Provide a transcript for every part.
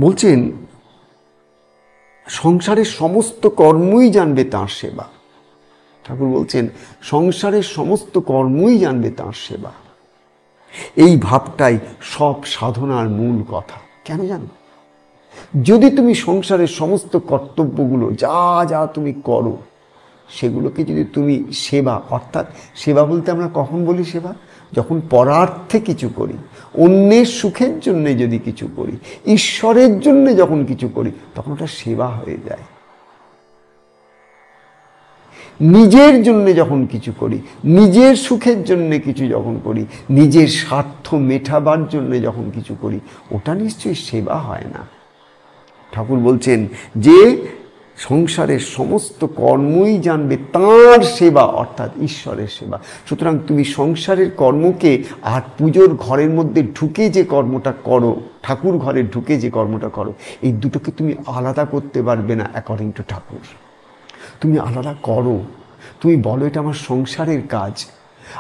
বলছেন সংসারের সমস্ত কর্মই জানবে তাঁর সেবা। ঠাকুর বলছেন সংসারের সমস্ত কর্মই জানবে তাঁর সেবা। এই ভাবটাই সব সাধনার মূল কথা। কেন জানো? যদি তুমি সংসারের সমস্ত কর্তব্যগুলো যা যা তুমি করো সেগুলোকে যদি তুমি সেবা, অর্থাৎ সেবা বলতে আমরা কখন বলি সেবা? যখন পরার্থে কিছু করি, অন্যের সুখের জন্য যদি কিছু করি, ঈশ্বরের জন্য যখন কিছু করি, তখন ওটা সেবা হয়ে যায়। নিজের জন্য যখন কিছু করি, নিজের সুখের জন্য কিছু যখন করি, নিজের স্বার্থ মেটাবার জন্য যখন কিছু করি, ওটা নিশ্চয়ই সেবা হয় না। ঠাকুর বলছেন যে সংসারের সমস্ত কর্মই জানবে তাঁর সেবা, অর্থাৎ ঈশ্বরের সেবা। সুতরাং তুমি সংসারের কর্মকে আর পুজোর ঘরের মধ্যে ঢুকে যে কর্মটা করো, ঠাকুর ঘরে ঢুকে যে কর্মটা করো, এই দুটোকে তুমি আলাদা করতে পারবে না অ্যাকর্ডিং টু ঠাকুর। তুমি আলাদা করো, তুমি বলো এটা আমার সংসারের কাজ,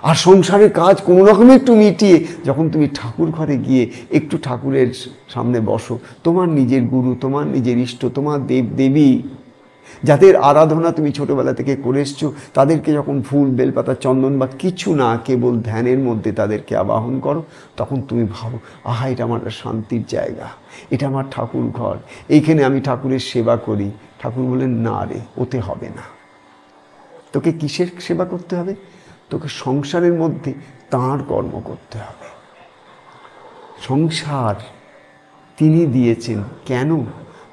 আর সংসারের কাজ কোনো রকমে একটু মিটিয়ে যখন তুমি ঠাকুর ঘরে গিয়ে একটু ঠাকুরের সামনে বসো, তোমার নিজের গুরু, তোমার নিজের ইষ্ট, তোমার দেব দেবী যাদের আরাধনা তুমি ছোটবেলা থেকে করে এসছো, তাদেরকে যখন ফুল বেলপাতা চন্দন বা কিছু না, কেবল ধ্যানের মধ্যে তাদেরকে আবাহন করো, তখন তুমি ভাবো আহা এটা আমার শান্তির জায়গা, এটা আমার ঠাকুর ঘর, এইখানে আমি ঠাকুরের সেবা করি। ঠাকুর বলেন না রে, ওতে হবে না। তোকে কিসের সেবা করতে হবে? তোকে সংসারের মধ্যে তাঁর কর্ম করতে হবে। সংসার তিনি দিয়েছেন কেন?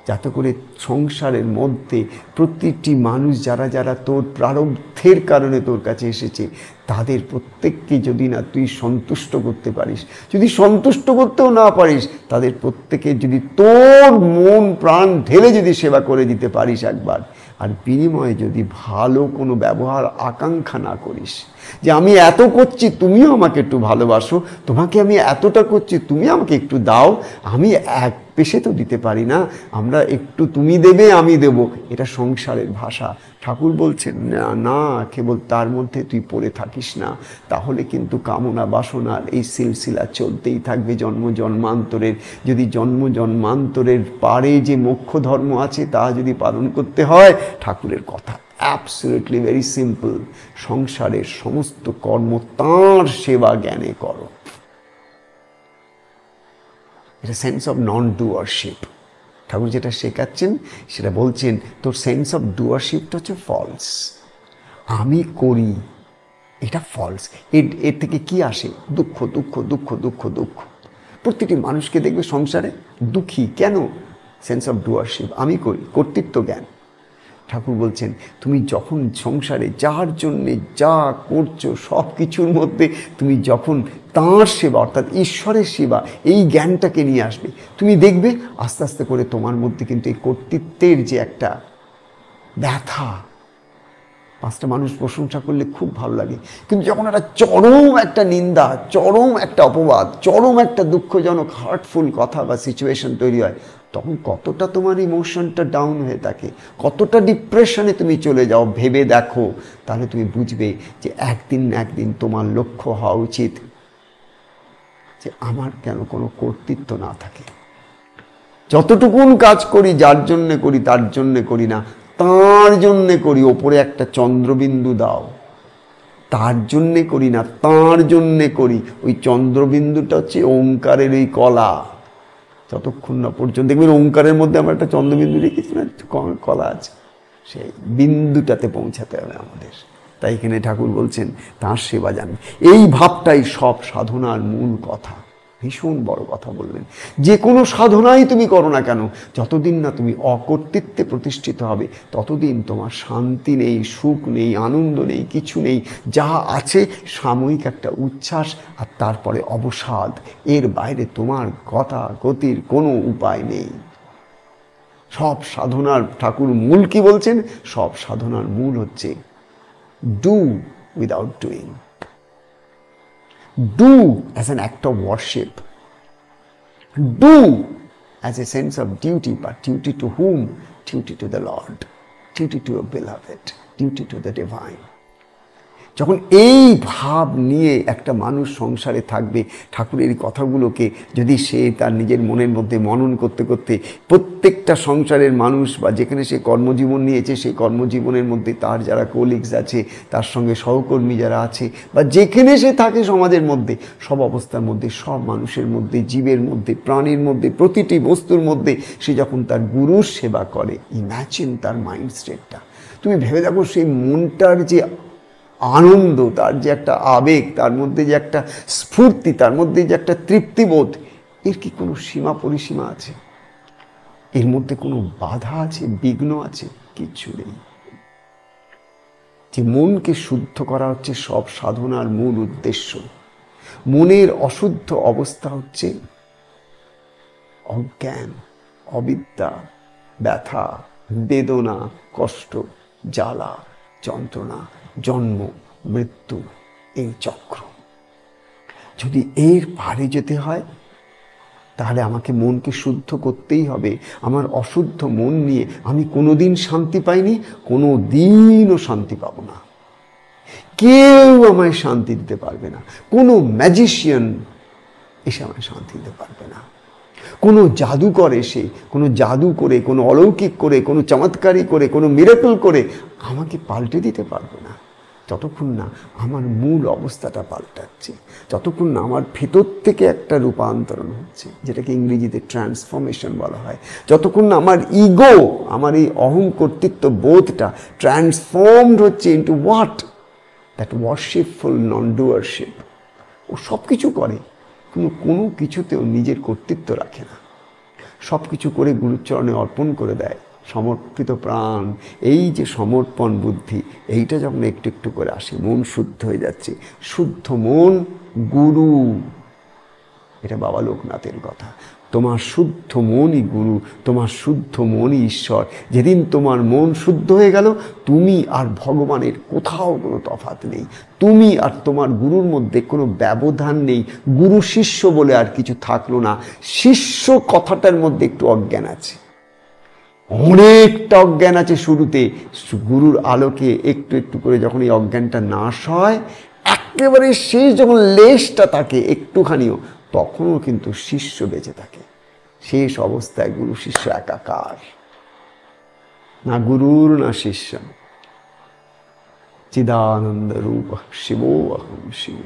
যাতে করে সংসারের মধ্যে প্রতিটি মানুষ যারা যারা তোর প্রারব্ধের কারণে তোর কাছে এসেছে, তাদের প্রত্যেককে যদি না তুই সন্তুষ্ট করতে পারিস, যদি সন্তুষ্ট করতেও না পারিস, তাদের প্রত্যেকে যদি তোর মন প্রাণ ঢেলে যদি সেবা করে দিতে পারিস একবার, আর বিনিময়ে যদি ভালো কোনো ব্যবহার আকাঙ্ক্ষা না করিস, যে আমি এত করছি তুমিও আমাকে একটু ভালোবাসো, তোমাকে আমি এতটা করছি তুমি আমাকে একটু দাও, আমি এক পেশে তো দিতে পারি না, আমরা একটু তুমি দেবে আমি দেব, এটা সংসারের ভাষা। ঠাকুর বলছেন না না, কেবল তার মধ্যে তুই পড়ে থাকিস না, তাহলে কিন্তু কামনা বাসনার এই সিলসিলা চলতেই থাকবে জন্ম জন্মান্তরের। যদি জন্ম জন্মান্তরের পারে যে মোক্ষ ধর্ম আছে তা যদি পালন করতে হয়, ঠাকুরের কথা অ্যাবসলিউটলি ভেরি সিম্পল, সংসারের সমস্ত কর্ম তাঁর সেবা জ্ঞানে করো। এটা সেন্স অফ নন ডুয়ারশিপ। ঠাকুর যেটা শেখাচ্ছেন সেটা বলছেন তোর সেন্স অফ ডুয়ারশিপটা হচ্ছে ফলস। আমি করি, এটা ফলস। এর থেকে কি আসে? দুঃখ দুঃখ দুঃখ দুঃখ দুঃখ। প্রতিটি মানুষকে দেখবে সংসারে দুঃখী কেন? সেন্স অফ ডুয়ারশিপ, আমি করি, কর্তৃত্ব জ্ঞান। ঠাকুর বলছেন তুমি যখন সংসারে যার জন্যে যা করছো সব কিছুর মধ্যে তুমি যখন তাঁর সেবা অর্থাৎ ঈশ্বরের সেবা এই জ্ঞানটাকে নিয়ে আসবে, তুমি দেখবে আস্তে আস্তে করে তোমার মধ্যে কিন্তু এই কর্তৃত্বের যে একটা ব্যথা, পাঁচটা মানুষ প্রশংসা করলে খুব ভালো লাগে, কিন্তু যখন একটা চরম একটা নিন্দা, চরম একটা অপবাদ, চরম একটা দুঃখজনক হার্টফুল কথা বা সিচুয়েশন তৈরি হয়, তখন কতটা তোমার ইমোশনটা ডাউন হয়ে থাকে, কতটা ডিপ্রেশনে তুমি চলে যাও ভেবে দেখো। তাহলে তুমি বুঝবে যে একদিন না একদিন তোমার লক্ষ্য হওয়া উচিত যে আমার কেন কোনো কর্তৃত্ব না থাকে। যতটুকুন কাজ করি যার জন্যে করি তার জন্যে করি না, তাঁর জন্যে করি। ওপরে একটা চন্দ্রবিন্দু দাও, তার জন্যে করি না, তাঁর জন্যে করি। ওই চন্দ্রবিন্দুটা হচ্ছে ওঙ্কারের ওই কলা। যতক্ষণ না পর্যন্ত দেখবেন ওঙ্কারের মধ্যে আমরা একটা চন্দ্রবিন্দু রেখেছি না, কলা আছে, সেই বিন্দুটাতে পৌঁছাতে হবে আমাদের। তাই এখানে ঠাকুর বলছেন তাঁর সেবা জানবে। এই ভাবটাই সব সাধনার মূল কথা। ভীষণ বড় কথা বললেন। যে কোনো সাধনাই তুমি করো না কেন, যতদিন না তুমি অকর্তৃত্বে প্রতিষ্ঠিত হবে ততদিন তোমার শান্তি নেই, সুখ নেই, আনন্দ নেই, কিছু নেই। যা আছে সাময়িক একটা উচ্ছ্বাস আর তারপরে অবসাদ, এর বাইরে তোমার গতির কোনো উপায় নেই। সব সাধনার ঠাকুর মূল কি বলছেন? সব সাধনার মূল হচ্ছে do without doing. Do as an act of worship. Do as a sense of duty, but duty to whom? Duty to the Lord, duty to your beloved, duty to the divine. যখন এই ভাব নিয়ে একটা মানুষ সংসারে থাকবে, ঠাকুরের এই কথাগুলোকে যদি সে তার নিজের মনের মধ্যে মনন করতে করতে প্রত্যেকটা সংসারের মানুষ বা যেখানে সে কর্মজীবন নিয়েছে সেই কর্মজীবনের মধ্যে তার যারা কোলিগস আছে, তার সঙ্গে সহকর্মী যারা আছে, বা যেখানে সে থাকে সমাজের মধ্যে, সব অবস্থার মধ্যে, সব মানুষের মধ্যে, জীবের মধ্যে, প্রাণীর মধ্যে, প্রতিটি বস্তুর মধ্যে সে যখন তার গুরুর সেবা করে, ইম্যাজিন তার মাইন্ড স্টেটটা। তুমি ভেবে দেখো সেই মনটার যে আনন্দ, তার যে একটা আবেগ, তার মধ্যে যে একটা স্ফূর্তি, তার মধ্যে যে একটা তৃপ্তিবোধ, এর কি কোনো সীমা পরিসীমা আছে? এর মধ্যে কোনো বাধা আছে, বিঘ্ন আছে? কিচ্ছু নেই। যে মনকে শুদ্ধ করা হচ্ছে সব সাধনার মূল উদ্দেশ্য। মনের অশুদ্ধ অবস্থা হচ্ছে অজ্ঞান, অবিদ্যা, ব্যথা, বেদনা, কষ্ট, জ্বালা, যন্ত্রণা, জন্ম, মৃত্যু, এই চক্র। যদি এর পারে যেতে হয় তাহলে আমাকে মনকে শুদ্ধ করতেই হবে। আমার অশুদ্ধ মন নিয়ে আমি কোনোদিন শান্তি পাইনি, কোনো দিনও শান্তি পাবো না। কেউ আমায় শান্তি দিতে পারবে না। কোনো ম্যাজিশিয়ান এসে আমায় শান্তি দিতে পারবে না। কোনো জাদুকর এসে কোনো জাদু করে, কোনো অলৌকিক করে, কোনো চমৎকারী করে, কোনো মিরাকল করে আমাকে পাল্টে দিতে পারবে না, যতক্ষণ না আমার মূল অবস্থাটা পাল্টাচ্ছে, যতক্ষণ না আমার ভেতর থেকে একটা রূপান্তরণ হচ্ছে, যেটাকে ইংরেজিতে ট্রান্সফরমেশন বলা হয়, যতক্ষণ না আমার ইগো, আমার এই অহং কর্তৃত্ব বোধটা ট্রান্সফর্মড হচ্ছে ইন্টু হোয়াট? দ্যাট ওয়ার্শিপফুল নন ডুয়ারশিপ। ও সব কিছু করে, কিন্তু কোনো কিছুতেও নিজের কর্তৃত্ব রাখে না। সব কিছু করে গুরুচরণে অর্পণ করে দেয় সমর্পিত প্রাণ। এই যে সমর্পণ বুদ্ধি, এইটা যখন একটু একটু করে আসে, মন শুদ্ধ হয়ে যাচ্ছে। শুদ্ধ মন গুরু, এটা বাবা লোকনাথের কথা। তোমার শুদ্ধ মনই গুরু, তোমার শুদ্ধ মনই ঈশ্বর। যেদিন তোমার মন শুদ্ধ হয়ে গেল, তুমি আর ভগবানের কোথাও কোনো তফাৎ নেই। তুমি আর তোমার গুরুর মধ্যে কোনো ব্যবধান নেই। গুরু শিষ্য বলে আর কিছু থাকলো না। শিষ্য কথাটার মধ্যে একটু অজ্ঞান আছে, অনেকটা অজ্ঞান আছে শুরুতে। গুরুর আলোকে একটু একটু করে যখন এই অজ্ঞানটা নাশ হয়, একেবারে শেষ যখন লেশটা থাকে একটুখানিও, তখনও কিন্তু শিষ্য বেঁচে থাকে। শেষ অবস্থায় গুরু শিষ্য একাকার, না গুরুর না শিষ্য। চিদানন্দ রূপ শিবোহম শিব।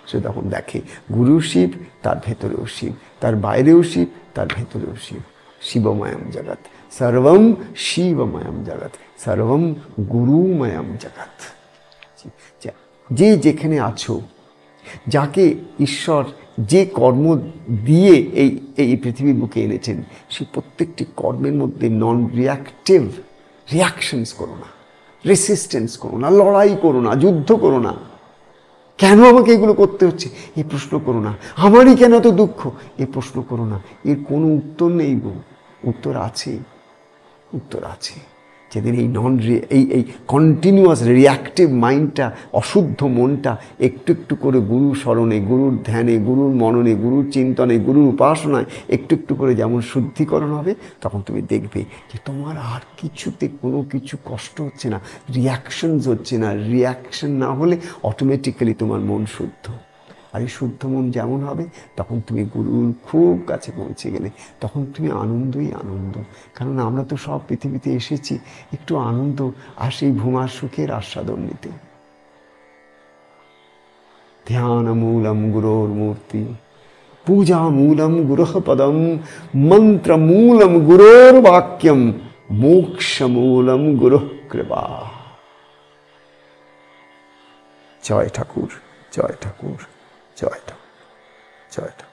সে তখন দেখে গুরু শিব, তার ভেতরেও শিব, তার বাইরেও শিব, তার ভেতরেও শিব। শিবময়ম জগৎ, সর্বম শিবময়ম জগৎ, সর্বম গুরুময়ম জগৎ। যে যেখানে আছো, যাকে ঈশ্বর যে কর্ম দিয়ে এই পৃথিবীর বুকে এনেছেন, সেই প্রত্যেকটি কর্মের মধ্যে নন রিয়াক্টিভ রিয়াকশনস করো না, রেসিস্টেন্স করো না, লড়াই করো না, যুদ্ধ করো না। কেন আমাকে এগুলো করতে হচ্ছে এই প্রশ্ন করো না। আমারই কেন এত দুঃখ এই প্রশ্ন করো না। এর কোনো উত্তর নেই গো, উত্তর আছে, উত্তর আছে। যেদিন এই কন্টিনিউয়াস রিয়াক্টিভ মাইন্ডটা, অশুদ্ধ মনটা একটু একটু করে গুরু স্মরণে, গুরুর ধ্যানে, গুরুর মননে, গুরুর চিন্তনে, গুরুর উপাসনায় একটু একটু করে যেমন শুদ্ধিকরণ হবে, তখন তুমি দেখবে যে তোমার আর কিছুতে কোনো কিছু কষ্ট হচ্ছে না, রিয়াকশনস হচ্ছে না। রিয়াকশন না হলে অটোমেটিক্যালি তোমার মন শুদ্ধ। আর এই শুদ্ধ মন যেমন হবে, তখন তুমি গুরুর খুব কাছে পৌঁছে গেলে, তখন তুমি আনন্দই আনন্দ। কারণ আমরা তো সব পৃথিবীতে এসেছি একটু আনন্দ আর সেই ভূমার সুখের আস্বাদন নিতে। ধ্যান মূলম গুরোর মূর্তি, পূজা মূলম গুরুঃ পদম, মন্ত্র মূলম গুরোর বাক্যম, মোক্ষ মূলম গুরুঃ কৃপা। জয় ঠাকুর, জয় ঠাকুর, জয় ঠাকুর, জয় ঠাকুর।